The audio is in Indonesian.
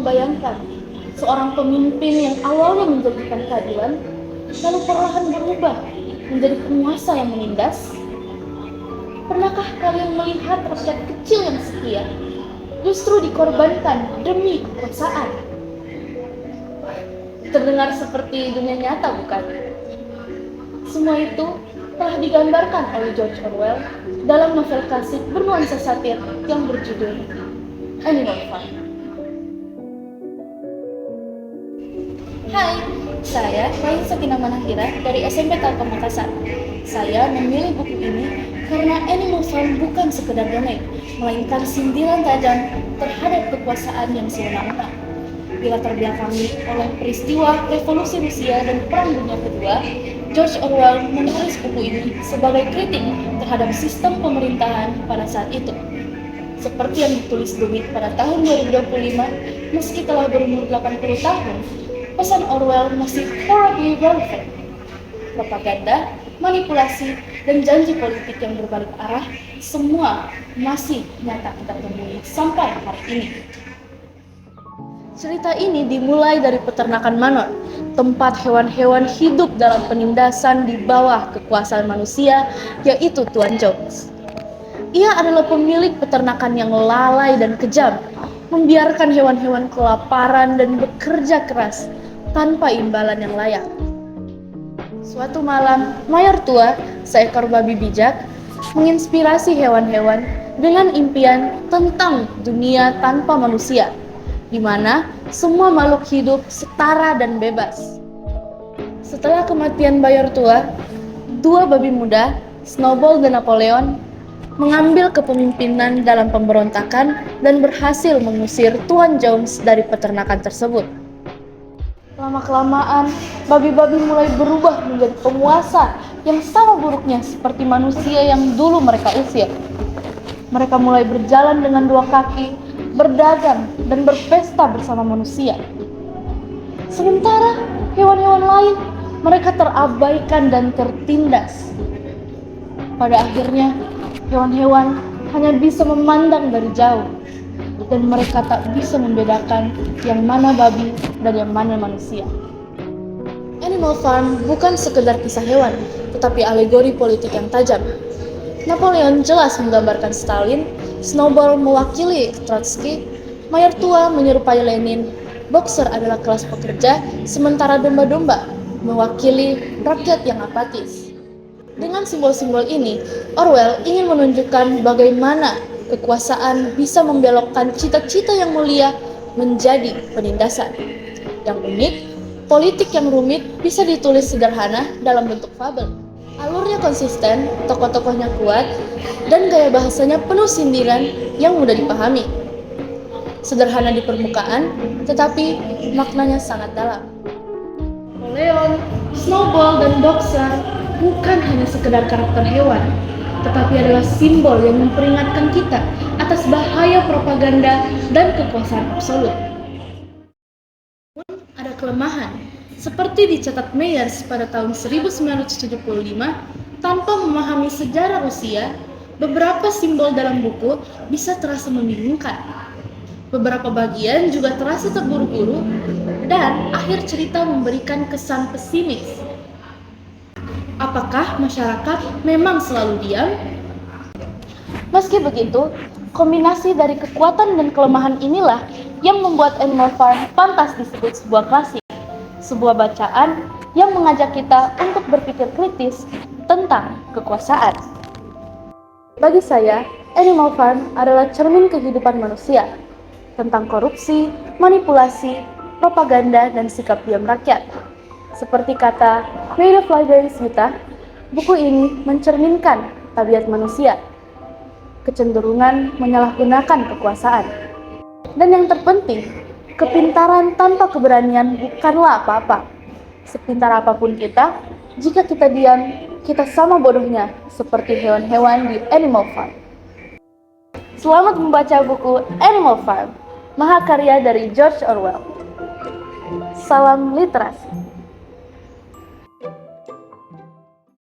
membayangkan seorang pemimpin yang awalnya menjanjikan keadilan, lalu perlahan berubah menjadi penguasa yang menindas? Pernahkah kalian melihat rakyat kecil yang setia justru dikorbankan demi kekuasaan? Terdengar seperti dunia nyata, bukan? Semua itu telah digambarkan oleh George Orwell dalam novel klasik bernuansa satir yang berjudul Animal Farm. Hai, saya Raisa Tina Manahira dari SMP Telkom Makassar. Saya memilih buku ini karena Animal Farm bukan sekedar dongeng, melainkan sindiran tajam terhadap kekuasaan yang sewenang-wenang. Dilatar belakangi oleh peristiwa Revolusi Rusia dan Perang Dunia Kedua, George Orwell menulis buku ini sebagai kritik terhadap sistem pemerintahan pada saat itu. Seperti yang ditulis Dumit pada tahun 2025, meski telah berumur 80 tahun, pesan Orwell masih horribly relevant. Propaganda, manipulasi, dan janji politik yang berbalik arah, semua masih nyata kita temui sampai hari ini. Cerita ini dimulai dari peternakan Manor, tempat hewan-hewan hidup dalam penindasan di bawah kekuasaan manusia, yaitu Tuan Jones. Ia adalah pemilik peternakan yang lalai dan kejam, membiarkan hewan-hewan kelaparan dan bekerja keras tanpa imbalan yang layak. Suatu malam, Mayor Tua, seekor babi bijak, menginspirasi hewan-hewan dengan impian tentang dunia tanpa manusia, di mana semua makhluk hidup setara dan bebas. Setelah kematian Mayor Tua, dua babi muda, Snowball dan Napoleon, mengambil kepemimpinan dalam pemberontakan dan berhasil mengusir Tuan Jones dari peternakan tersebut. Lama-kelamaan, babi-babi mulai berubah menjadi penguasa yang sama buruknya seperti manusia yang dulu mereka usir. Mereka mulai berjalan dengan dua kaki, berdagang, dan berpesta bersama manusia. Sementara hewan-hewan lain, mereka terabaikan dan tertindas. Pada akhirnya, hewan-hewan hanya bisa memandang dari jauh, dan mereka tak bisa membedakan yang mana babi dan yang mana manusia. Animal Farm bukan sekedar kisah hewan, tetapi alegori politik yang tajam. Napoleon jelas menggambarkan Stalin, Snowball mewakili Trotsky, Mayor Tua menyerupai Lenin, Boxer adalah kelas pekerja, sementara domba-domba mewakili rakyat yang apatis. Dengan simbol-simbol ini, Orwell ingin menunjukkan bagaimana kekuasaan bisa membelokkan cita-cita yang mulia menjadi penindasan. Yang unik, politik yang rumit bisa ditulis sederhana dalam bentuk fabel. Alurnya konsisten, tokoh-tokohnya kuat, dan gaya bahasanya penuh sindiran yang mudah dipahami. Sederhana di permukaan, tetapi maknanya sangat dalam. Napoleon, Snowball, dan Boxer bukan hanya sekedar karakter hewan, tetapi adalah simbol yang memperingatkan kita atas bahaya propaganda dan kekuasaan absolut. Ada kelemahan, seperti dicatat Myers pada tahun 1975, tanpa memahami sejarah Rusia, beberapa simbol dalam buku bisa terasa membingungkan. Beberapa bagian juga terasa terburu-buru, dan akhir cerita memberikan kesan pesimis. Apakah masyarakat memang selalu diam? Meski begitu, kombinasi dari kekuatan dan kelemahan inilah yang membuat Animal Farm pantas disebut sebuah klasik. Sebuah bacaan yang mengajak kita untuk berpikir kritis tentang kekuasaan. Bagi saya, Animal Farm adalah cermin kehidupan manusia, tentang korupsi, manipulasi, propaganda, dan sikap diam rakyat. Seperti kata Creative Libraries Utah, buku ini mencerminkan tabiat manusia, kecenderungan menyalahgunakan kekuasaan. Dan yang terpenting, kepintaran tanpa keberanian bukanlah apa-apa. Sepintar apapun kita, jika kita diam, kita sama bodohnya seperti hewan-hewan di Animal Farm. Selamat membaca buku Animal Farm, mahakarya dari George Orwell. Salam literasi.